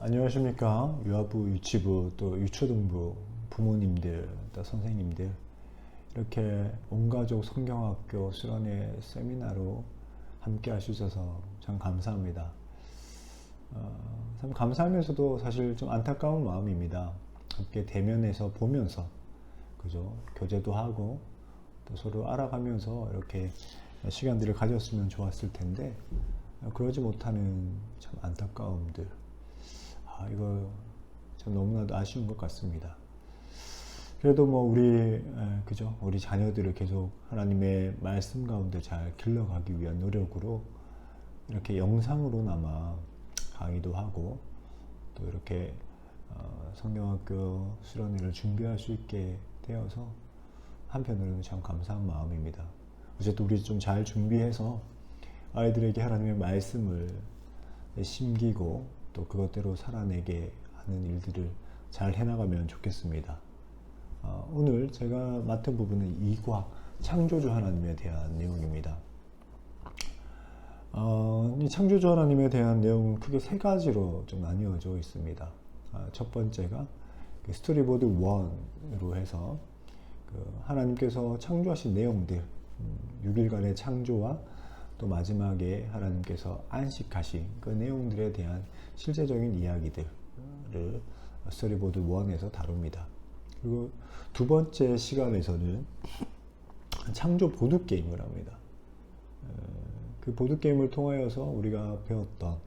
안녕하십니까. 유아부, 유치부, 또 유초등부 부모님들, 또 선생님들, 이렇게 온가족 성경학교 수련회 세미나로 함께 하셔서 참 감사합니다. 참 감사하면서도 사실 좀 안타까운 마음입니다. 함께 대면해서 보면서, 그죠? 교제도 하고, 또 서로 알아가면서 이렇게 시간들을 가졌으면 좋았을 텐데, 그러지 못하는 참 안타까움들. 이거 참 너무나도 아쉬운 것 같습니다. 그래도 뭐 그죠? 우리 자녀들을 계속 하나님의 말씀 가운데 잘 길러가기 위한 노력으로 이렇게 영상으로나마 강의도 하고 또 이렇게 성경학교 수련회를 준비할 수 있게 되어서 한편으로는 참 감사한 마음입니다. 어쨌든 우리 좀 잘 준비해서 아이들에게 하나님의 말씀을 심기고 또 그것대로 살아내게 하는 일들을 잘 해나가면 좋겠습니다. 오늘 제가 맡은 부분은 2과 창조주 하나님에 대한 내용입니다. 이 창조주 하나님에 대한 내용은 크게 세 가지로 좀 나뉘어져 있습니다. 첫 번째가 스토리보드 1으로 해서 하나님께서 창조하신 내용들, 6일간의 창조와 또 마지막에 하나님께서 안식하신 그 내용들에 대한 실제적인 이야기들을 스토리보드 1에서 다룹니다. 그리고 두 번째 시간에서는 창조 보드게임을 합니다. 그 보드게임을 통하여서 우리가 배웠던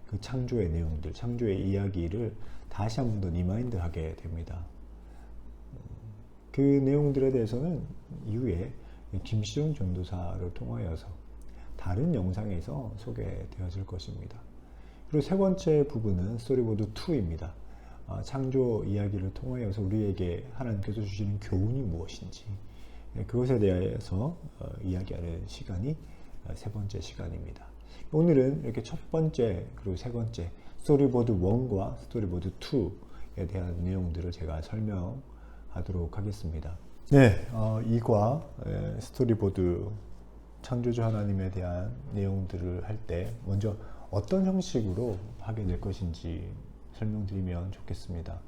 그 창조의 내용들, 창조의 이야기를 다시 한 번 더 리마인드 하게 됩니다. 그 내용들에 대해서는 이후에 김시용 전도사를 통하여서 다른 영상에서 소개되어질 것입니다. 그리고 세 번째 부분은 스토리보드 2입니다. 창조 이야기를 통하여서 우리에게 하나님께서 주시는 교훈이 무엇인지 그것에 대해서 이야기하는 시간이 세 번째 시간입니다. 오늘은 이렇게 첫 번째 그리고 세 번째 스토리보드 1과 스토리보드 2에 대한 내용들을 제가 설명하도록 하겠습니다. 네, 2과 스토리보드 창조주 하나님에 대한 내용들을 할 때 먼저 어떤 형식으로 하게 될 것인지 설명드리면 좋겠습니다.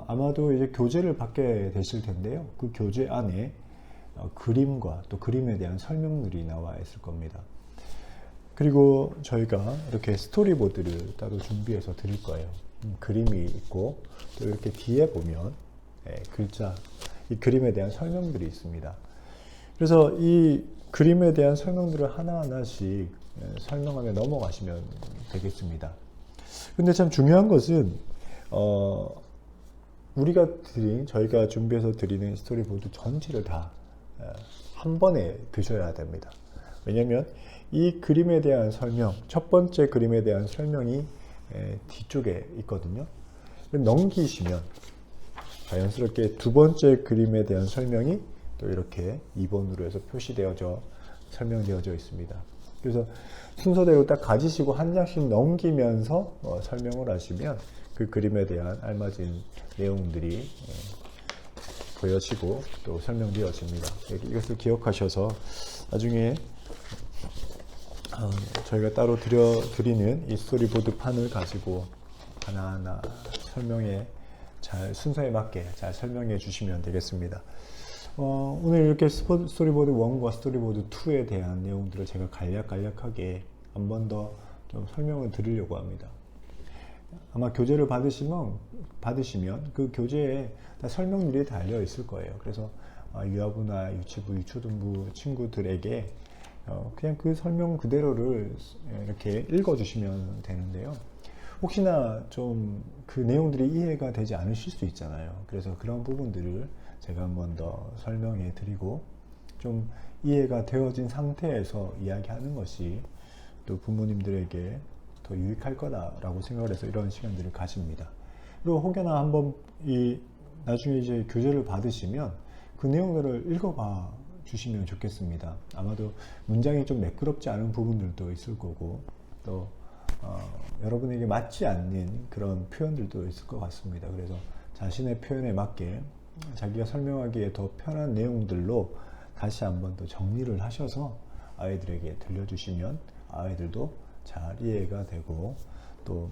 아마도 이제 교재를 받게 되실 텐데요. 그 교재 안에 그림과 또 그림에 대한 설명들이 나와 있을 겁니다. 그리고 저희가 이렇게 스토리보드를 따로 준비해서 드릴 거예요. 그림이 있고 또 이렇게 뒤에 보면 글자, 이 그림에 대한 설명들이 있습니다. 그래서 이 그림에 대한 설명들을 하나하나씩 설명하며 넘어가시면 되겠습니다. 근데 참 중요한 것은 저희가 준비해서 드리는 스토리보드 전체를 다 한 번에 드셔야 됩니다. 왜냐하면 이 그림에 대한 설명, 첫 번째 그림에 대한 설명이 뒤쪽에 있거든요. 넘기시면 자연스럽게 두 번째 그림에 대한 설명이 또 이렇게 2번으로 해서 표시되어져 설명되어져 있습니다. 그래서 순서대로 딱 가지시고 한 장씩 넘기면서 설명을 하시면 그 그림에 대한 알맞은 내용들이 보여지고 또 설명되어집니다. 이것을 기억하셔서 나중에 저희가 따로 드리는 이 스토리보드 판을 가지고 하나하나 순서에 맞게 잘 설명해 주시면 되겠습니다. 오늘 이렇게 스토리보드 1과 스토리보드 2에 대한 내용들을 제가 간략하게 한 번 더 좀 설명을 드리려고 합니다. 아마 교재를 받으시면 그 교재에 다 설명들이 달려 있을 거예요. 그래서 유아부나 유치부, 유초등부 친구들에게 그냥 그 설명 그대로를 이렇게 읽어주시면 되는데요. 혹시나 좀 그 내용들이 이해가 되지 않으실 수 있잖아요. 그래서 그런 부분들을 제가 한 번 더 설명해 드리고 좀 이해가 되어진 상태에서 이야기하는 것이 또 부모님들에게 더 유익할 거다라고 생각을 해서 이런 시간들을 가집니다. 그리고 혹여나 한번 나중에 이제 교재를 받으시면 그 내용들을 읽어봐 주시면 좋겠습니다. 아마도 문장이 좀 매끄럽지 않은 부분들도 있을 거고 또 여러분에게 맞지 않는 그런 표현들도 있을 것 같습니다. 그래서 자신의 표현에 맞게 자기가 설명하기에 더 편한 내용들로 다시 한번 더 정리를 하셔서 아이들에게 들려주시면 아이들도 잘 이해가 되고 또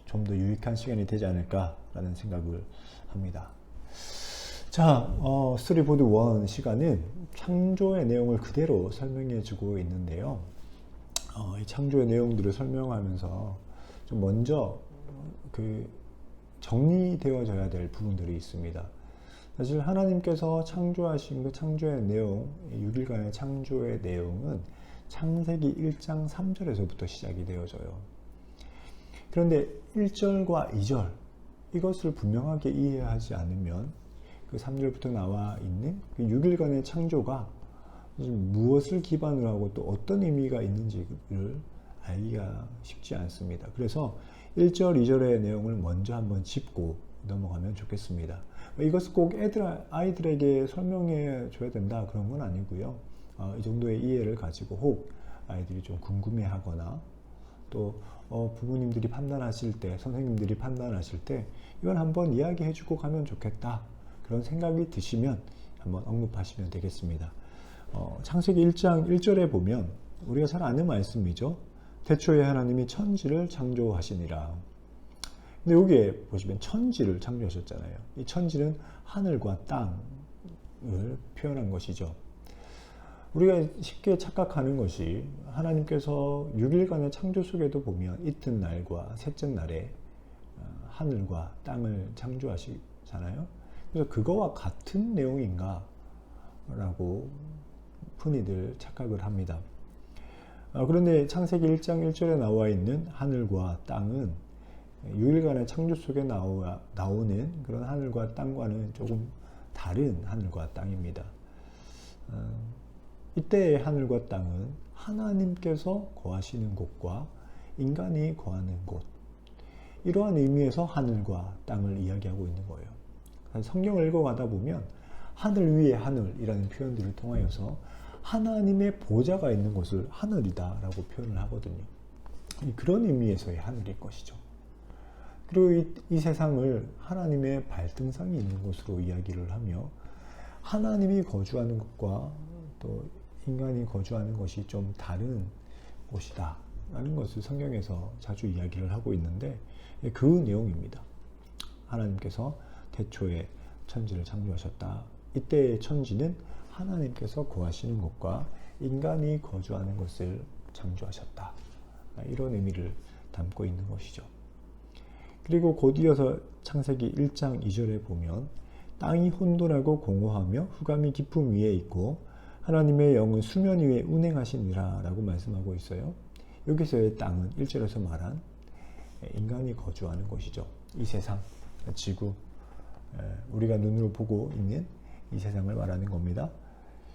좀 더 유익한 시간이 되지 않을까라는 생각을 합니다. 자, 스토리보드 1 시간은 창조의 내용을 그대로 설명해 주고 있는데요. 이 창조의 내용들을 설명하면서 좀 먼저 정리되어져야 될 부분들이 있습니다. 사실 하나님께서 창조하신 그 창조의 내용, 6일간의 창조의 내용은 창세기 1장 3절에서부터 시작이 되어져요. 그런데 1절과 2절 이것을 분명하게 이해하지 않으면 그 3절부터 나와 있는 그 6일간의 창조가 무엇을 기반으로 하고 또 어떤 의미가 있는지를 알기가 쉽지 않습니다. 그래서 1절, 2절의 내용을 먼저 한번 짚고 넘어가면 좋겠습니다. 이것을 꼭 아이들에게 설명해 줘야 된다 그런 건 아니고요. 이 정도의 이해를 가지고 혹 아이들이 좀 궁금해 하거나 또 부모님들이 판단하실 때, 선생님들이 판단하실 때 이건 한번 이야기해 주고 가면 좋겠다 그런 생각이 드시면 한번 언급하시면 되겠습니다. 창세기 1장 1절에 보면 우리가 잘 아는 말씀이죠. 태초에 하나님이 천지를 창조하시니라. 근데 여기에 보시면 천지를 창조하셨잖아요. 이 천지는 하늘과 땅을 표현한 것이죠. 우리가 쉽게 착각하는 것이 하나님께서 6일간의 창조 속에도 보면 이튿날과 셋째 날에 하늘과 땅을 창조하시잖아요. 그래서 그거와 같은 내용인가 라고 흔히들 착각을 합니다. 그런데 창세기 1장 1절에 나와 있는 하늘과 땅은 6일간의 창조 속에 나오는 그런 하늘과 땅과는 조금 다른 하늘과 땅입니다. 이때의 하늘과 땅은 하나님께서 거하시는 곳과 인간이 거하는 곳, 이러한 의미에서 하늘과 땅을 이야기하고 있는 거예요. 성경을 읽어가다 보면 하늘 위에 하늘이라는 표현들을 통하여서 하나님의 보좌가 있는 곳을 하늘이다 라고 표현을 하거든요. 그런 의미에서의 하늘일 것이죠. 그리고 이 세상을 하나님의 발등상이 있는 곳으로 이야기를 하며 하나님이 거주하는 것과 또 인간이 거주하는 것이 좀 다른 곳이다 라는 것을 성경에서 자주 이야기를 하고 있는데 그 내용입니다. 하나님께서 태초에 천지를 창조하셨다. 이때의 천지는 하나님께서 거하시는 곳과 인간이 거주하는 곳을 창조하셨다. 이런 의미를 담고 있는 것이죠. 그리고 곧 이어서 창세기 1장 2절에 보면 땅이 혼돈하고 공허하며 흑암이 깊음 위에 있고 하나님의 영은 수면 위에 운행하시니라 라고 말씀하고 있어요. 여기서의 땅은 1절에서 말한 인간이 거주하는 곳이죠. 이 세상, 지구, 우리가 눈으로 보고 있는 이 세상을 말하는 겁니다.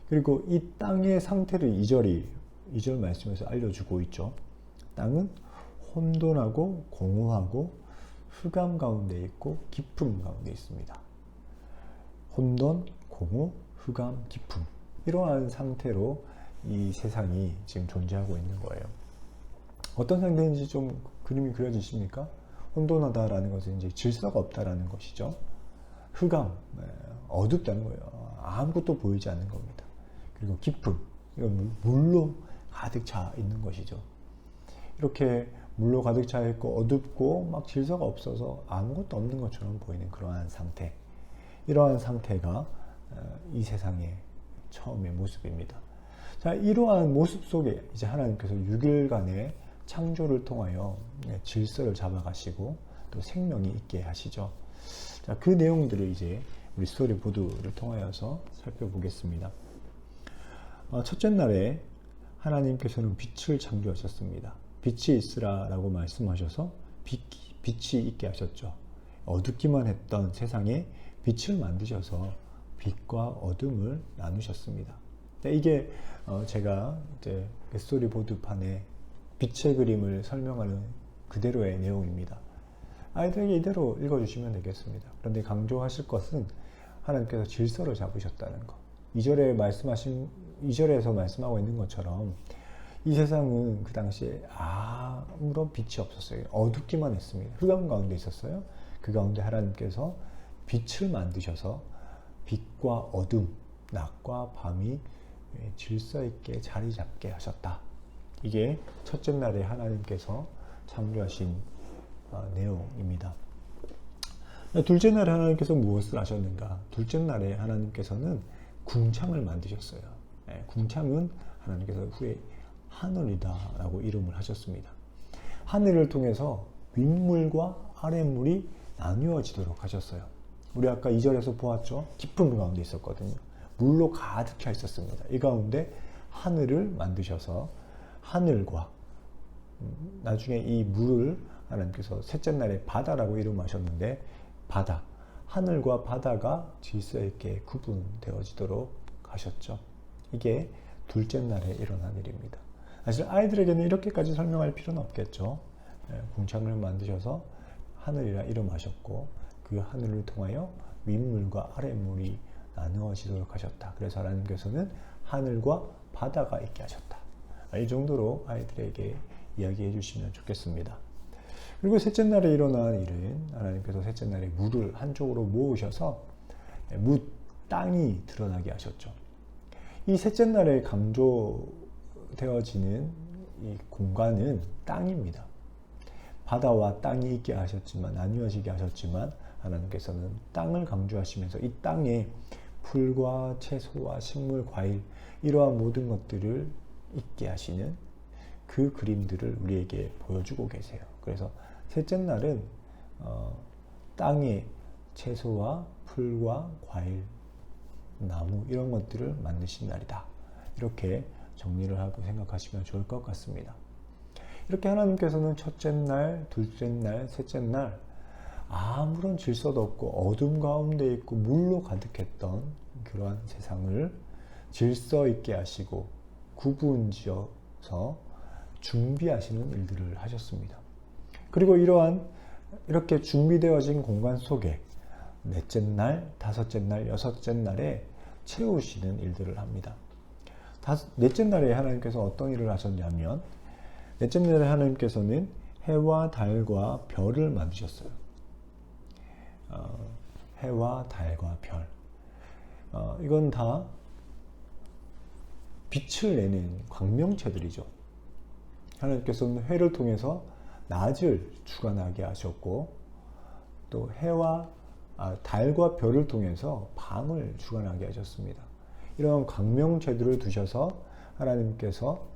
그리고 이 땅의 상태를 2절 말씀에서 알려주고 있죠. 땅은 혼돈하고 공허하고 흑암 가운데 있고 깊음 가운데 있습니다. 혼돈, 공허, 흑암, 깊음, 이러한 상태로 이 세상이 지금 존재하고 있는 거예요. 어떤 상태인지 좀 그림이 그려지십니까? 혼돈하다라는 것은 이제 질서가 없다라는 것이죠. 흑암, 어둡다는 거예요. 아무것도 보이지 않는 겁니다. 그리고 깊음, 이건 물로 가득 차 있는 것이죠. 이렇게 물로 가득 차 있고 어둡고 막 질서가 없어서 아무것도 없는 것처럼 보이는 그러한 상태, 이러한 상태가 이 세상의 처음의 모습입니다. 자, 이러한 모습 속에 이제 하나님께서 6일간의 창조를 통하여 질서를 잡아가시고 또 생명이 있게 하시죠. 자, 그 내용들을 이제 우리 스토리보드를 통하여서 살펴보겠습니다. 첫째 날에 하나님께서는 빛을 창조하셨습니다. 빛이 있으라 라고 말씀하셔서 빛이 있게 하셨죠. 어둡기만 했던 세상에 빛을 만드셔서 빛과 어둠을 나누셨습니다. 이게 제가 이제 스토리보드판에 빛의 그림을 설명하는 그대로의 내용입니다. 아이들에게 이대로 읽어주시면 되겠습니다. 그런데 강조하실 것은 하나님께서 질서를 잡으셨다는 것. 2절에서 말씀하고 있는 것처럼 이 세상은 그 당시에 아무런 빛이 없었어요. 어둡기만 했습니다. 흑암 가운데 있었어요. 그 가운데 하나님께서 빛을 만드셔서 빛과 어둠, 낮과 밤이 질서 있게 자리 잡게 하셨다. 이게 첫째 날에 하나님께서 창조하신 내용입니다. 둘째 날에 하나님께서 무엇을 하셨는가? 둘째 날에 하나님께서는 궁창을 만드셨어요. 궁창은 하나님께서 후에 하늘이다 라고 이름을 하셨습니다. 하늘을 통해서 윗물과 아랫물이 나누어지도록 하셨어요. 우리 아까 2절에서 보았죠? 깊은 물 가운데 있었거든요. 물로 가득 차 있었습니다. 이 가운데 하늘을 만드셔서 하늘과 나중에 이 물을 하나님께서 셋째 날에 바다라고 이름하셨는데 바다, 하늘과 바다가 질서 있게 구분되어지도록 하셨죠. 이게 둘째 날에 일어난 일입니다. 사실 아이들에게는 이렇게까지 설명할 필요는 없겠죠. 궁창을 만드셔서 하늘이라 이름하셨고 그 하늘을 통하여 윗물과 아랫물이 나누어지도록 하셨다. 그래서 하나님께서는 하늘과 바다가 있게 하셨다. 이 정도로 아이들에게 이야기해 주시면 좋겠습니다. 그리고 셋째 날에 일어난 일은 하나님께서 셋째 날에 물을 한쪽으로 모으셔서 땅이 드러나게 하셨죠. 이 셋째 날에 강조되어지는 이 공간은 땅입니다. 바다와 땅이 있게 하셨지만, 나뉘어지게 하셨지만 하나님께서는 땅을 강조하시면서 이 땅에 풀과 채소와 식물, 과일 이러한 모든 것들을 있게 하시는 그 그림들을 우리에게 보여주고 계세요. 그래서 셋째 날은 땅에 채소와 풀과 과일, 나무 이런 것들을 만드신 날이다. 이렇게 정리를 하고 생각하시면 좋을 것 같습니다. 이렇게 하나님께서는 첫째 날, 둘째 날, 셋째 날 아무런 질서도 없고 어둠 가운데 있고 물로 가득했던 그러한 세상을 질서 있게 하시고 구분지어서 준비하시는 일들을 하셨습니다. 그리고 이렇게 준비되어진 공간 속에 넷째 날, 다섯째 날, 여섯째 날에 채우시는 일들을 합니다. 넷째 날에 하나님께서 어떤 일을 하셨냐면 넷째 날에 하나님께서는 해와 달과 별을 만드셨어요. 해와 달과 별. 이건 다 빛을 내는 광명체들이죠. 하나님께서는 해를 통해서 낮을 주관하게 하셨고 또 달과 별을 통해서 밤을 주관하게 하셨습니다. 이런 광명체들을 두셔서 하나님께서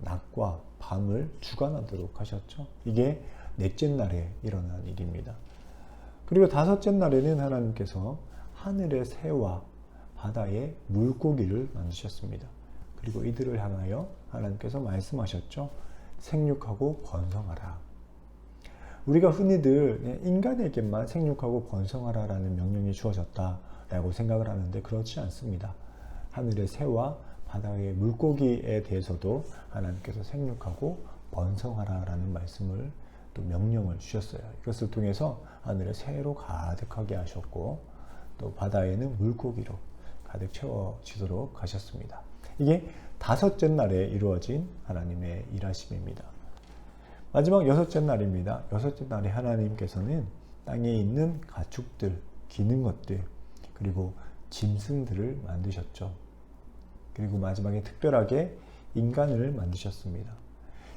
낮과 밤을 주관하도록 하셨죠. 이게 넷째 날에 일어난 일입니다. 그리고 다섯째 날에는 하나님께서 하늘의 새와 바다의 물고기를 만드셨습니다. 그리고 이들을 향하여 하나님께서 말씀하셨죠. 생육하고 번성하라. 우리가 흔히들 인간에게만 생육하고 번성하라라는 명령이 주어졌다라고 생각을 하는데 그렇지 않습니다. 하늘의 새와 바다의 물고기에 대해서도 하나님께서 생육하고 번성하라라는 말씀을 또 명령을 주셨어요. 이것을 통해서 하늘의 새로 가득하게 하셨고 또 바다에는 물고기로 가득 채워지도록 하셨습니다. 이게 다섯째 날에 이루어진 하나님의 일하심입니다. 마지막 여섯째 날입니다. 여섯째 날에 하나님께서는 땅에 있는 가축들, 기는 것들, 그리고 짐승들을 만드셨죠. 그리고 마지막에 특별하게 인간을 만드셨습니다.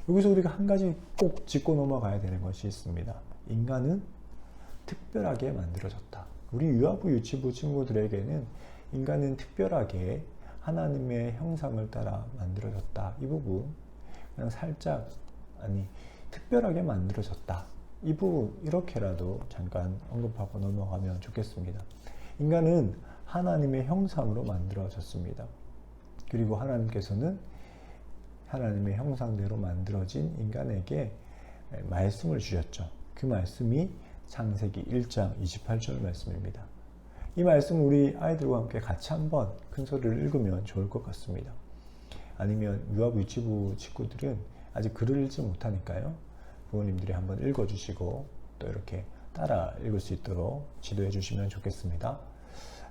여기서 우리가 한 가지 꼭 짚고 넘어가야 되는 것이 있습니다. 인간은 특별하게 만들어졌다. 우리 유아부, 유치부 친구들에게는 인간은 특별하게 하나님의 형상을 따라 만들어졌다. 이 부분 그냥 살짝 특별하게 만들어졌다. 이 부분 이렇게라도 잠깐 언급하고 넘어가면 좋겠습니다. 인간은 하나님의 형상으로 만들어졌습니다. 그리고 하나님께서는 하나님의 형상대로 만들어진 인간에게 말씀을 주셨죠. 그 말씀이 창세기 1장 28절 말씀입니다. 이 말씀 우리 아이들과 함께 같이 한번 큰 소리를 읽으면 좋을 것 같습니다. 아니면 유아부, 유치부 친구들은 아직 글을 읽지 못하니까요. 부모님들이 한번 읽어주시고 또 이렇게 따라 읽을 수 있도록 지도해 주시면 좋겠습니다.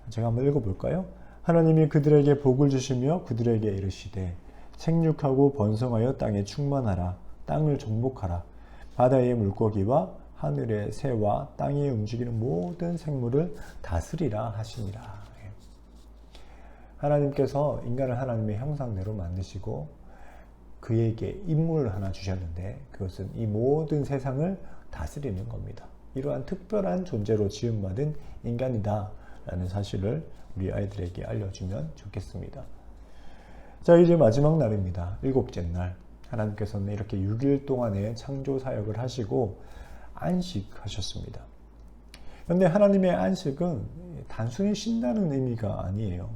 제가 한번 읽어볼까요? 하나님이 그들에게 복을 주시며 그들에게 이르시되 생육하고 번성하여 땅에 충만하라. 땅을 정복하라. 바다의 물고기와 하늘의 새와 땅에 움직이는 모든 생물을 다스리라 하시니라. 하나님께서 인간을 하나님의 형상대로 만드시고 그에게 임무를 하나 주셨는데 그것은 이 모든 세상을 다스리는 겁니다. 이러한 특별한 존재로 지음받은 인간이다 라는 사실을 우리 아이들에게 알려주면 좋겠습니다. 자, 이제 마지막 날입니다. 일곱째 날. 하나님께서는 이렇게 6일 동안의 창조 사역을 하시고 안식하셨습니다. 그런데 하나님의 안식은 단순히 쉰다는 의미가 아니에요.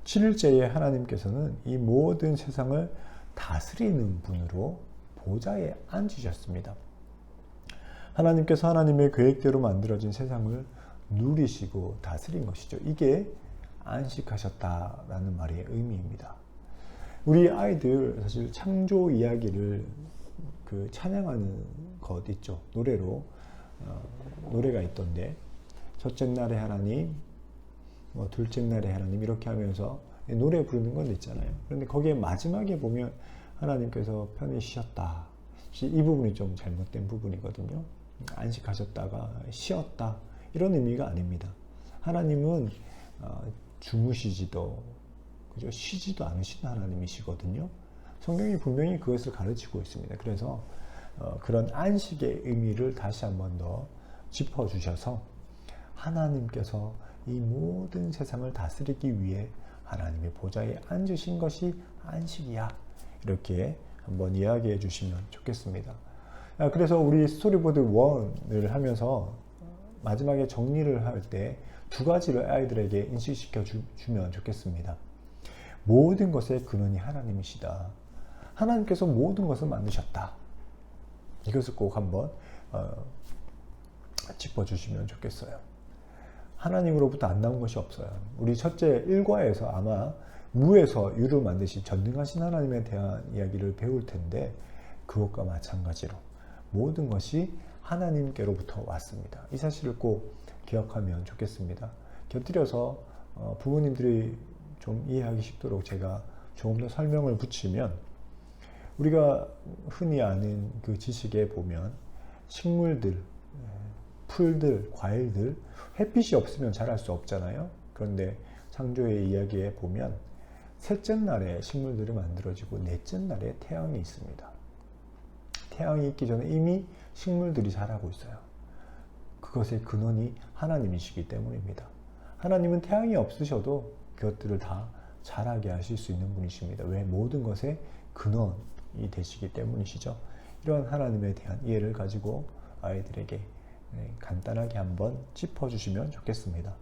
7일째에 하나님께서는 이 모든 세상을 다스리는 분으로 보좌에 앉으셨습니다. 하나님께서 하나님의 계획대로 만들어진 세상을 누리시고 다스린 것이죠. 이게 안식하셨다라는 말의 의미입니다. 우리 아이들 사실 창조 이야기를 찬양하는 것 있죠. 노래로 노래가 있던데 첫째 날에 하나님, 둘째 날에 하나님 이렇게 하면서 노래 부르는 건 있잖아요. 그런데 거기에 마지막에 보면 하나님께서 편히 쉬었다. 이 부분이 좀 잘못된 부분이거든요. 안식하셨다가 쉬었다 이런 의미가 아닙니다. 하나님은 주무시지도 그죠? 쉬지도 않으신 하나님이시거든요. 성경이 분명히 그것을 가르치고 있습니다. 그래서 그런 안식의 의미를 다시 한 번 더 짚어주셔서 하나님께서 이 모든 세상을 다스리기 위해 하나님의 보좌에 앉으신 것이 안식이야. 이렇게 한번 이야기해 주시면 좋겠습니다. 그래서 우리 스토리보드 1을 하면서 마지막에 정리를 할 때 두 가지를 아이들에게 인식시켜 주면 좋겠습니다. 모든 것의 근원이 하나님이시다. 하나님께서 모든 것을 만드셨다. 이것을 꼭 한번 짚어주시면 좋겠어요. 하나님으로부터 안 나온 것이 없어요. 우리 첫째 1과에서 아마 무에서 유를 만드신 전능하신 하나님에 대한 이야기를 배울 텐데 그것과 마찬가지로 모든 것이 하나님께로부터 왔습니다. 이 사실을 꼭 기억하면 좋겠습니다. 곁들여서 부모님들이 좀 이해하기 쉽도록 제가 조금 더 설명을 붙이면 우리가 흔히 아는 그 지식에 보면 식물들, 풀들, 과일들 햇빛이 없으면 자랄 수 없잖아요. 그런데 창조의 이야기에 보면 셋째 날에 식물들이 만들어지고 넷째 날에 태양이 있습니다. 태양이 있기 전에 이미 식물들이 자라고 있어요. 그것의 근원이 하나님이시기 때문입니다. 하나님은 태양이 없으셔도 그것들을 다 자라게 하실 수 있는 분이십니다. 왜? 모든 것의 근원이 되시기 때문이시죠. 이런 하나님에 대한 이해를 가지고 아이들에게 간단하게 한번 짚어주시면 좋겠습니다.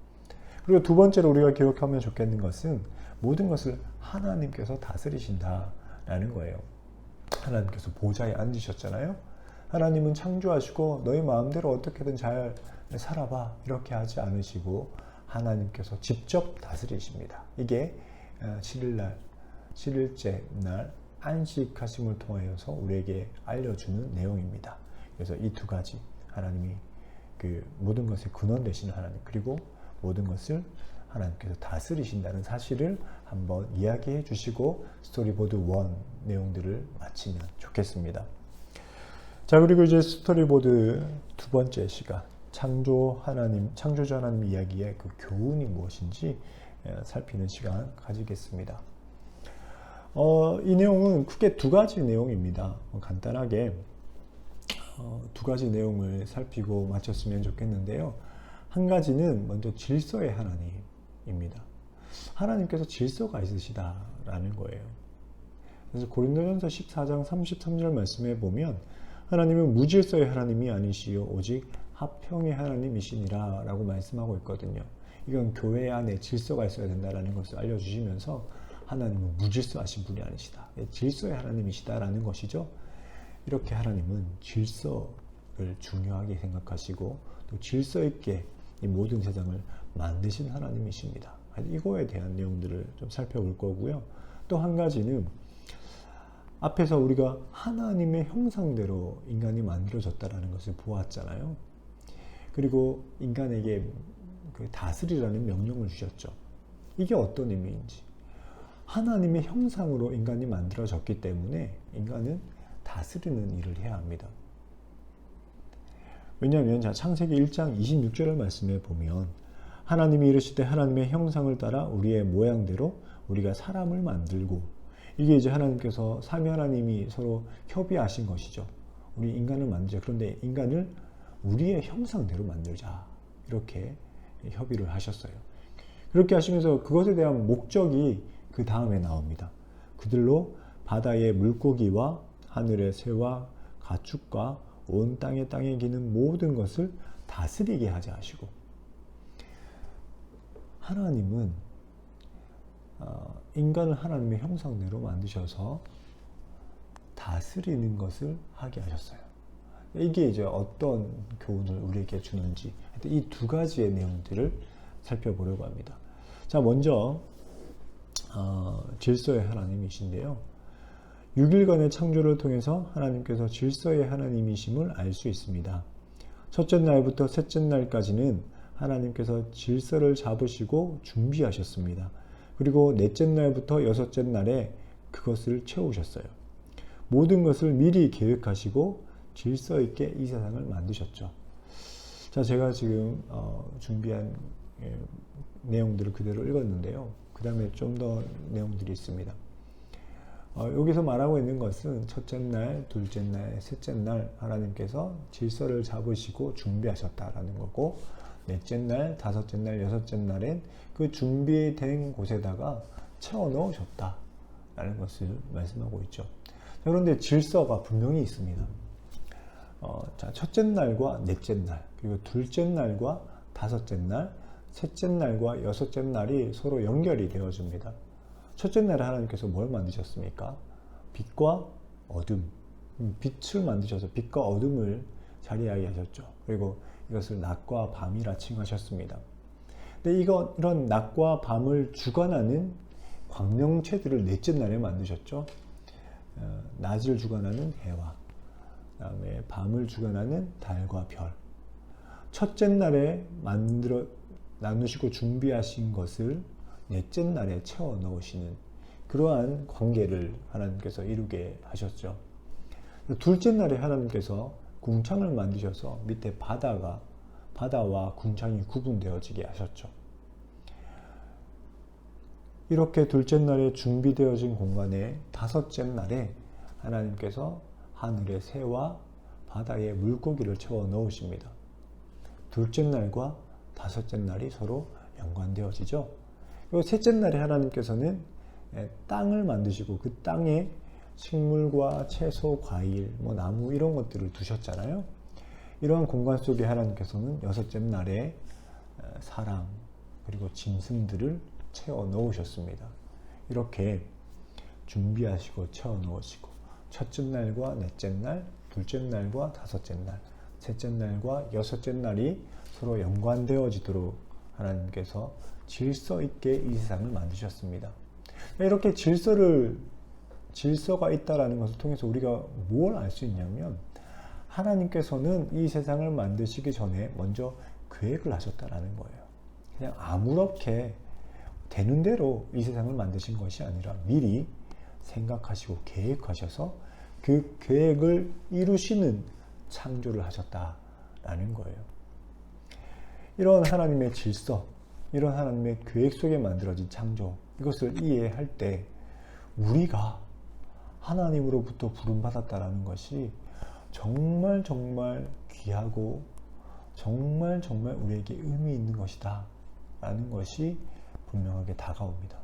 그리고 두 번째로 우리가 기억하면 좋겠는 것은 모든 것을 하나님께서 다스리신다라는 거예요. 하나님께서 보좌에 앉으셨잖아요. 하나님은 창조하시고 너희 마음대로 어떻게든 잘 살아봐 이렇게 하지 않으시고 하나님께서 직접 다스리십니다. 이게 7일째 날 안식하심을 통하여서 우리에게 알려주는 내용입니다. 그래서 이 두 가지 하나님이 그 모든 것의 근원 되시는 하나님 그리고 모든 것을 하나님께서 다스리신다는 사실을 한번 이야기해 주시고 스토리보드 1 내용들을 마치면 좋겠습니다. 자, 그리고 이제 스토리보드 두 번째 시간 창조주 하나님 이야기의 그 교훈이 무엇인지 살피는 시간 가지겠습니다. 이 내용은 크게 두 가지 내용입니다. 간단하게 두 가지 내용을 살피고 마쳤으면 좋겠는데요. 한 가지는 먼저 질서의 하나님입니다. 하나님께서 질서가 있으시다라는 거예요. 그래서 고린도전서 14장 33절 말씀에 보면 하나님은 무질서의 하나님이 아니시요 오직 화평의 하나님이시니라 라고 말씀하고 있거든요. 이건 교회 안에 질서가 있어야 된다는 것을 알려주시면서 하나님은 무질서하신 분이 아니시다. 질서의 하나님이시다라는 것이죠. 이렇게 하나님은 질서를 중요하게 생각하시고 또 질서 있게 이 모든 세상을 만드신 하나님이십니다. 이거에 대한 내용들을 좀 살펴볼 거고요. 또 한 가지는 앞에서 우리가 하나님의 형상대로 인간이 만들어졌다는 것을 보았잖아요. 그리고 인간에게 그 다스리라는 명령을 주셨죠. 이게 어떤 의미인지. 하나님의 형상으로 인간이 만들어졌기 때문에 인간은 다스리는 일을 해야 합니다. 왜냐하면 창세기 1장 26절의 말씀에 보면 하나님이 이르시되 하나님의 형상을 따라 우리의 모양대로 우리가 사람을 만들고 이게 이제 하나님께서 삼위 하나님이 서로 협의하신 것이죠. 우리 인간을 만들자. 그런데 인간을 우리의 형상대로 만들자. 이렇게 협의를 하셨어요. 그렇게 하시면서 그것에 대한 목적이 그 다음에 나옵니다. 그들로 바다의 물고기와 하늘의 새와 가축과 온 땅에 기는 모든 것을 다스리게 하자 하시고, 하나님은 인간을 하나님의 형상대로 만드셔서 다스리는 것을 하게 하셨어요. 이게 이제 어떤 교훈을 우리에게 주는지, 이 두 가지의 내용들을 살펴보려고 합니다. 자, 먼저 질서의 하나님이신데요. 6일간의 창조를 통해서 하나님께서 질서의 하나님이심을 알 수 있습니다. 첫째 날부터 셋째 날까지는 하나님께서 질서를 잡으시고 준비하셨습니다. 그리고 넷째 날부터 여섯째 날에 그것을 채우셨어요. 모든 것을 미리 계획하시고 질서 있게 이 세상을 만드셨죠. 자, 제가 지금 준비한 내용들을 그대로 읽었는데요. 그 다음에 좀 더 내용들이 있습니다. 여기서 말하고 있는 것은 첫째 날, 둘째 날, 셋째 날 하나님께서 질서를 잡으시고 준비하셨다라는 거고, 넷째 날, 다섯째 날, 여섯째 날엔 그 준비된 곳에다가 채워 넣으셨다라는 것을 말씀하고 있죠. 자, 그런데 질서가 분명히 있습니다. 자, 첫째 날과 넷째 날, 그리고 둘째 날과 다섯째 날, 셋째 날과 여섯째 날이 서로 연결이 되어집니다. 첫째 날에 하나님께서 뭘 만드셨습니까? 빛과 어둠, 빛을 만드셔서 빛과 어둠을 자리하게 하셨죠. 그리고 이것을 낮과 밤이라 칭하셨습니다. 근데 이런 낮과 밤을 주관하는 광명체들을 넷째 날에 만드셨죠. 낮을 주관하는 해와, 그 다음에 밤을 주관하는 달과 별. 첫째 날에 나누시고 준비하신 것을 넷째 날에 채워 넣으시는 그러한 관계를 하나님께서 이루게 하셨죠. 둘째 날에 하나님께서 궁창을 만드셔서 밑에 바다와 궁창이 구분되어지게 하셨죠. 이렇게 둘째 날에 준비되어진 공간에 다섯째 날에 하나님께서 하늘의 새와 바다의 물고기를 채워 넣으십니다. 둘째 날과 다섯째 날이 서로 연관되어지죠. 그리고 셋째 날에 하나님께서는 땅을 만드시고 그 땅에 식물과 채소, 과일, 나무 이런 것들을 두셨잖아요. 이러한 공간 속에 하나님께서는 여섯째 날에 사람 그리고 짐승들을 채워 넣으셨습니다. 이렇게 준비하시고 채워 넣으시고 첫째 날과 넷째 날, 둘째 날과 다섯째 날, 셋째 날과 여섯째 날이 서로 연관되어지도록 하나님께서 질서 있게 이 세상을 만드셨습니다. 이렇게 질서가 있다라는 것을 통해서 우리가 뭘 알 수 있냐면, 하나님께서는 이 세상을 만드시기 전에 먼저 계획을 하셨다라는 거예요. 그냥 아무렇게 되는 대로 이 세상을 만드신 것이 아니라 미리 생각하시고 계획하셔서 그 계획을 이루시는 창조를 하셨다라는 거예요. 이런 하나님의 질서, 이런 하나님의 계획 속에 만들어진 창조, 이것을 이해할 때 우리가 하나님으로부터 부름받았다라는 것이 정말 귀하고 정말 우리에게 의미 있는 것이다 라는 것이 분명하게 다가옵니다.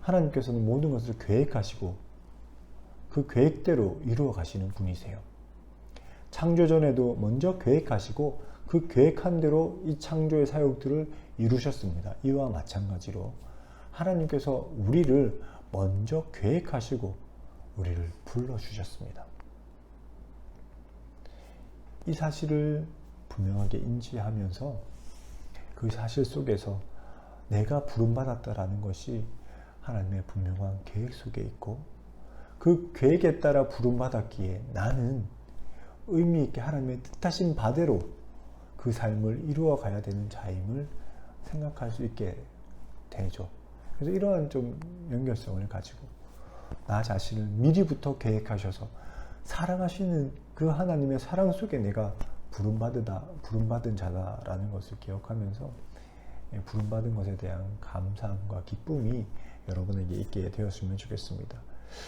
하나님께서는 모든 것을 계획하시고 그 계획대로 이루어 가시는 분이세요. 창조 전에도 먼저 계획하시고 그 계획한 대로 이 창조의 사역들을 이루셨습니다. 이와 마찬가지로 하나님께서 우리를 먼저 계획하시고 우리를 불러주셨습니다. 이 사실을 분명하게 인지하면서 그 사실 속에서 내가 부름받았다라는 것이 하나님의 분명한 계획 속에 있고, 그 계획에 따라 부름받았기에 나는 의미 있게 하나님의 뜻하신 바대로 그 삶을 이루어 가야 되는 자임을 생각할 수 있게 되죠. 그래서 이러한 좀 연결성을 가지고 나 자신을 미리부터 계획하셔서 사랑하시는 그 하나님의 사랑 속에 내가 부름받은 자다라는 것을 기억하면서 부름받은 것에 대한 감사함과 기쁨이 여러분에게 있게 되었으면 좋겠습니다.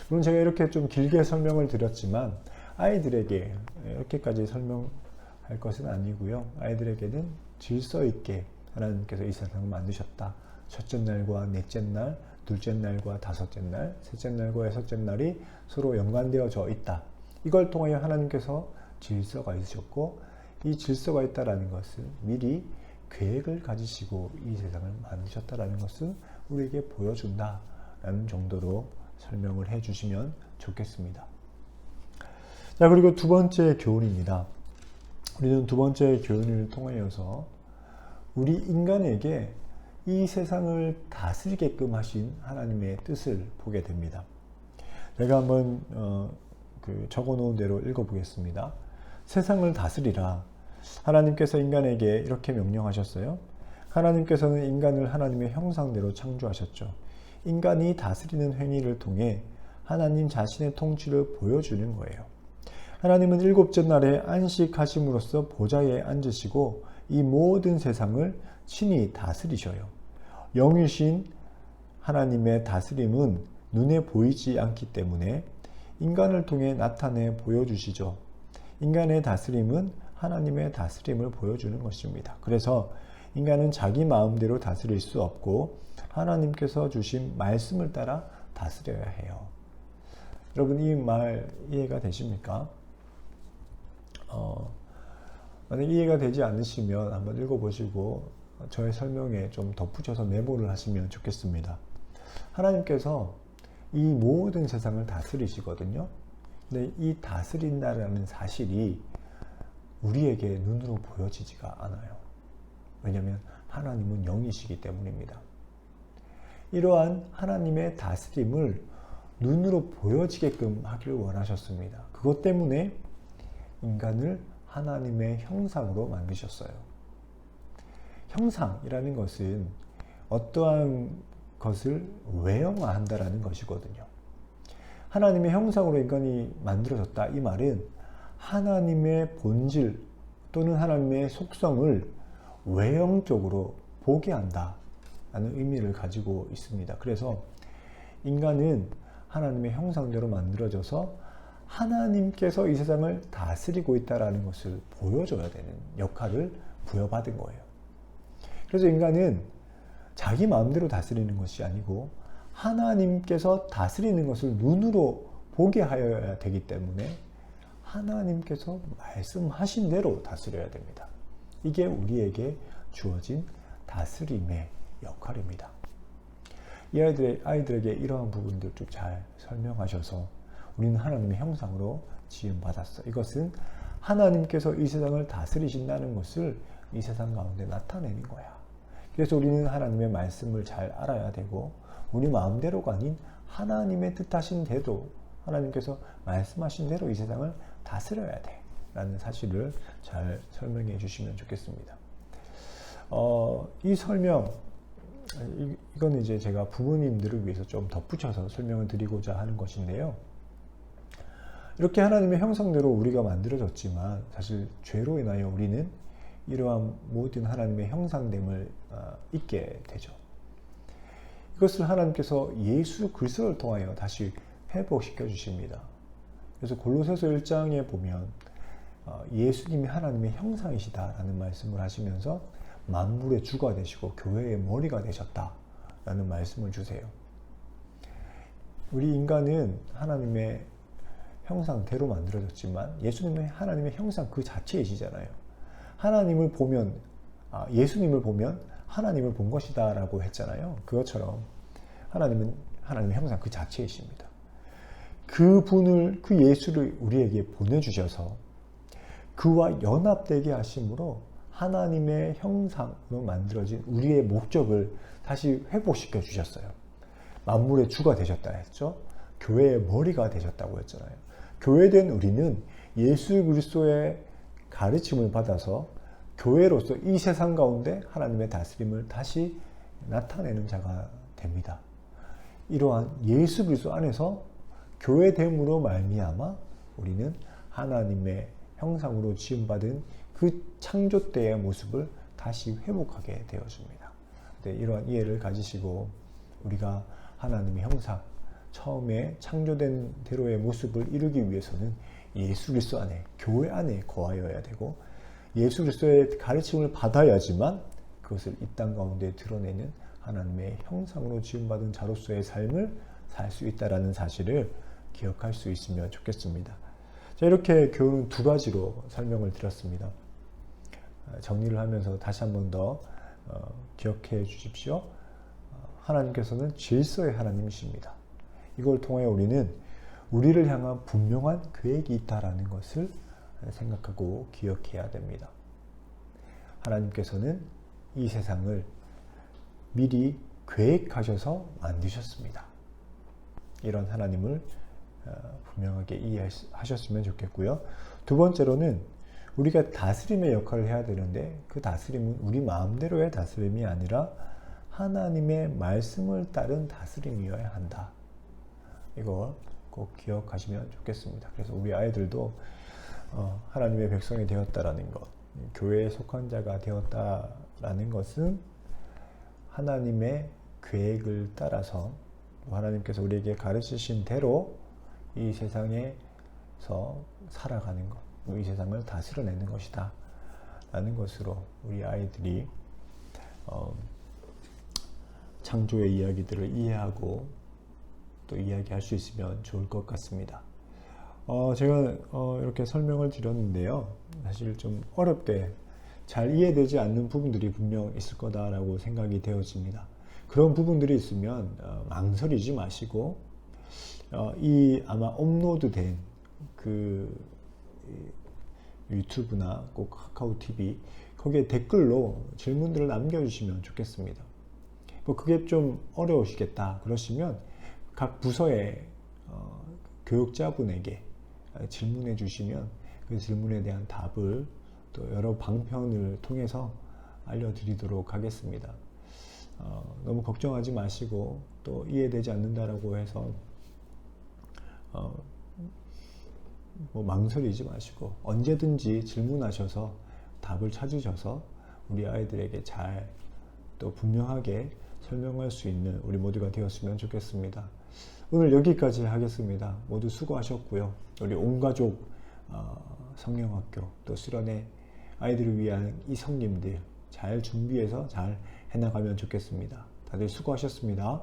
물론 제가 이렇게 좀 길게 설명을 드렸지만 아이들에게 이렇게까지 설명할 것은 아니고요. 아이들에게는 질서 있게 하나님께서 이 세상을 만드셨다. 첫째 날과 넷째 날, 둘째 날과 다섯째 날, 셋째 날과 여섯째 날이 서로 연관되어져 있다. 이걸 통하여 하나님께서 질서가 있으셨고, 이 질서가 있다라는 것은 미리 계획을 가지시고 이 세상을 만드셨다라는 것을 우리에게 보여준다라는 정도로 설명을 해주시면 좋겠습니다. 자, 그리고 두 번째 교훈입니다. 우리는 두 번째 교훈을 통하여서 우리 인간에게 이 세상을 다스리게끔 하신 하나님의 뜻을 보게 됩니다. 제가 한번 적어 놓은 대로 읽어보겠습니다. 세상을 다스리라. 하나님께서 인간에게 이렇게 명령하셨어요. 하나님께서는 인간을 하나님의 형상대로 창조하셨죠. 인간이 다스리는 행위를 통해 하나님 자신의 통치를 보여주는 거예요. 하나님은 일곱째 날에 안식하심으로써 보좌에 앉으시고 이 모든 세상을 친히 다스리셔요. 영이신 하나님의 다스림은 눈에 보이지 않기 때문에 인간을 통해 나타내 보여주시죠. 인간의 다스림은 하나님의 다스림을 보여주는 것입니다. 그래서 인간은 자기 마음대로 다스릴 수 없고 하나님께서 주신 말씀을 따라 다스려야 해요. 여러분, 이 말 이해가 되십니까? 만약 이해가 되지 않으시면 한번 읽어보시고 저의 설명에 좀 덧붙여서 메모를 하시면 좋겠습니다. 하나님께서 이 모든 세상을 다스리시거든요. 근데 이 다스린다라는 사실이 우리에게 눈으로 보여지지가 않아요. 왜냐하면 하나님은 영이시기 때문입니다. 이러한 하나님의 다스림을 눈으로 보여지게끔 하기를 원하셨습니다. 그것 때문에 인간을 하나님의 형상으로 만드셨어요. 형상이라는 것은 어떠한 것을 외형화한다라는 것이거든요. 하나님의 형상으로 인간이 만들어졌다. 이 말은 하나님의 본질 또는 하나님의 속성을 외형적으로 보게 한다라는 의미를 가지고 있습니다. 그래서 인간은 하나님의 형상대로 만들어져서 하나님께서 이 세상을 다스리고 있다는 것을 보여줘야 되는 역할을 부여받은 거예요. 그래서 인간은 자기 마음대로 다스리는 것이 아니고 하나님께서 다스리는 것을 눈으로 보게 하여야 되기 때문에 하나님께서 말씀하신 대로 다스려야 됩니다. 이게 우리에게 주어진 다스림의 역할입니다. 이 아이들에게 이러한 부분들 좀 잘 설명하셔서 우리는 하나님의 형상으로 지음받았어. 이것은 하나님께서 이 세상을 다스리신다는 것을 이 세상 가운데 나타내는 거야. 그래서 우리는 하나님의 말씀을 잘 알아야 되고 우리 마음대로가 아닌 하나님의 뜻하신 대로 하나님께서 말씀하신 대로 이 세상을 다스려야 돼 라는 사실을 잘 설명해 주시면 좋겠습니다. 이 설명 이거는 이제 제가 부모님들을 위해서 좀 덧붙여서 설명을 드리고자 하는 것인데요. 이렇게 하나님의 형상대로 우리가 만들어졌지만 사실 죄로 인하여 우리는 이러한 모든 하나님의 형상됨을 잊게 되죠. 이것을 하나님께서 예수 그리스도를 통하여 다시 회복시켜 주십니다. 그래서 골로새서 1장에 보면 예수님이 하나님의 형상이시다라는 말씀을 하시면서 만물의 주가 되시고 교회의 머리가 되셨다라는 말씀을 주세요. 우리 인간은 하나님의 형상대로 만들어졌지만 예수님은 하나님의 형상 그 자체이시잖아요. 하나님을 보면 예수님을 보면 하나님을 본 것이다 라고 했잖아요. 그것처럼 하나님은 하나님의 형상 그 자체이십니다. 그 예수를 우리에게 보내주셔서 그와 연합되게 하심으로 하나님의 형상으로 만들어진 우리의 목적을 다시 회복시켜 주셨어요. 만물의 주가 되셨다 했죠. 교회의 머리가 되셨다고 했잖아요. 교회된 우리는 예수 그리스도의 가르침을 받아서 교회로서 이 세상 가운데 하나님의 다스림을 다시 나타내는 자가 됩니다. 이러한 예수 그리스도 안에서 교회됨으로 말미암아 우리는 하나님의 형상으로 지음받은 그 창조 때의 모습을 다시 회복하게 되어집니다. 이러한 이해를 가지시고 우리가 하나님의 형상, 처음에 창조된 대로의 모습을 이루기 위해서는 예수 그리스도 안에, 교회 안에 거하여야 되고 예수 그리스도의 가르침을 받아야지만 그것을 이 땅 가운데 드러내는 하나님의 형상으로 지음받은 자로서의 삶을 살 수 있다는 사실을 기억할 수 있으면 좋겠습니다. 자, 이렇게 교훈은 두 가지로 설명을 드렸습니다. 정리를 하면서 다시 한 번 더 기억해 주십시오. 하나님께서는 질서의 하나님이십니다. 이걸 통해 우리는 우리를 향한 분명한 계획이 있다는 것을 생각하고 기억해야 됩니다. 하나님께서는 이 세상을 미리 계획하셔서 만드셨습니다. 이런 하나님을 분명하게 이해하셨으면 좋겠고요. 두 번째로는 우리가 다스림의 역할을 해야 되는데 그 다스림은 우리 마음대로의 다스림이 아니라 하나님의 말씀을 따른 다스림이어야 한다. 이걸 꼭 기억하시면 좋겠습니다. 그래서 우리 아이들도 하나님의 백성이 되었다라는 것, 교회에 속한 자가 되었다라는 것은 하나님의 계획을 따라서 하나님께서 우리에게 가르치신 대로 이 세상에서 살아가는 것, 이 세상을 다스려내는 것이다 라는 것으로 우리 아이들이 창조의 이야기들을 이해하고 또 이야기할 수 있으면 좋을 것 같습니다. 제가 이렇게 설명을 드렸는데요. 사실 좀 어렵게 잘 이해되지 않는 부분들이 분명 있을 거다라고 생각이 되어집니다. 그런 부분들이 있으면 망설이지 마시고 이 아마 업로드된 그 유튜브나 꼭 카카오 TV 거기에 댓글로 질문들을 남겨주시면 좋겠습니다. 뭐 그게 좀 어려우시겠다 그러시면 각 부서의 교육자분에게 질문해 주시면 그 질문에 대한 답을 또 여러 방편을 통해서 알려드리도록 하겠습니다. 너무 걱정하지 마시고 또 이해되지 않는다라고 해서 뭐 망설이지 마시고 언제든지 질문하셔서 답을 찾으셔서 우리 아이들에게 잘 또 분명하게 설명할 수 있는 우리 모두가 되었으면 좋겠습니다. 오늘 여기까지 하겠습니다. 모두 수고하셨고요. 우리 온가족 성령학교 또 수련회 아이들을 위한 이 성김들 잘 준비해서 잘 해나가면 좋겠습니다. 다들 수고하셨습니다.